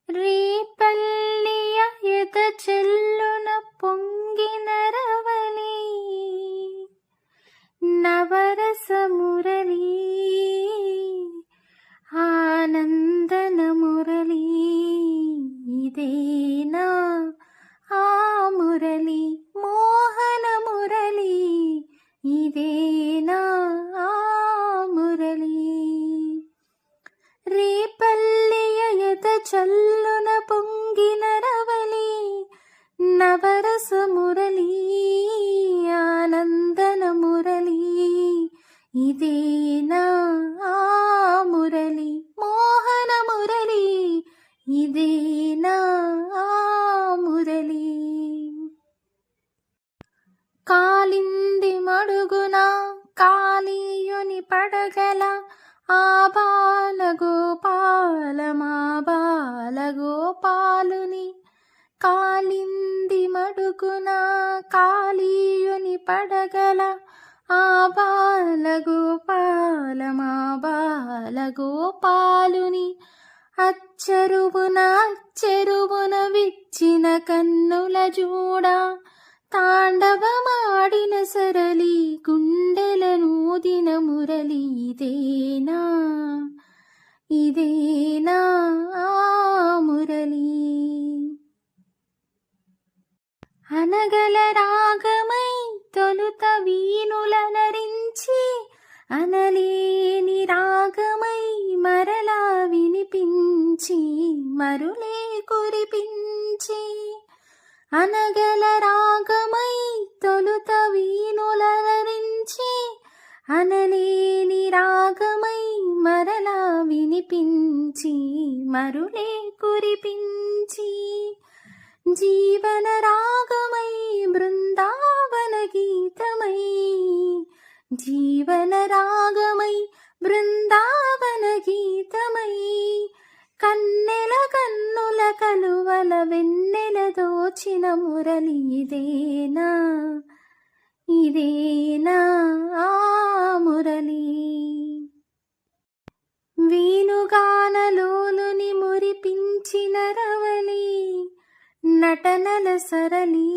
రేపల్లియ ఎద చెల్లున పొంగిన రవళి నవరస మురళి ఆనందన మురళి ఇదేనా ఆ మురళి మోహన మురళి ఇదేనా ఆ మురళి రేపల్లియ ఎద చల్లున పొంగిన రవళి నవరస మురళి ఆనందన మురళి ఇదేనా ఆ మురళి మోహన మురళి ఇదేనా ఆ మురళి కాలింది మడుగున కాళీయుని పడగల ఆ బాలగోపాల మా బాలగోపాలుని కాలింది మడుగున కాళీయుని పడగల ఆ బాలగోపాల మా బాలగోపాలుని అచ్చెరువున విచ్చిన కన్నుల జూడ తాండవమాడిన సరళి గుండెలనూదిన మురళి ఇదేనా ఆ మురళి అనగల రాగమై తొలుత వీణులనరించి అనలేని రాగమై మరలా వినిపించి మరులే కురిపించి అనగల రాగమై తొలుత వీణులనరించి అనలేని రాగమై మరలా వినిపించి మరులే కురిపించి జీవన రాగమై బృందావన గీతమై జీవన రాగమై బృందావన గీతమై కన్నెల కన్నుల కలువల వెన్నెల దోచిన మురళి ఇదేనా ఆ మురళి వీణుగానలోలుని మురిపించిన రవళి నటనల సరళి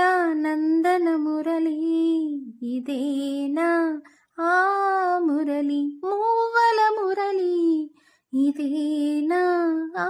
ఆనందన మురళి ఇదేనా ఆ మురళి మూవల మురళి ఇదేనా ఆ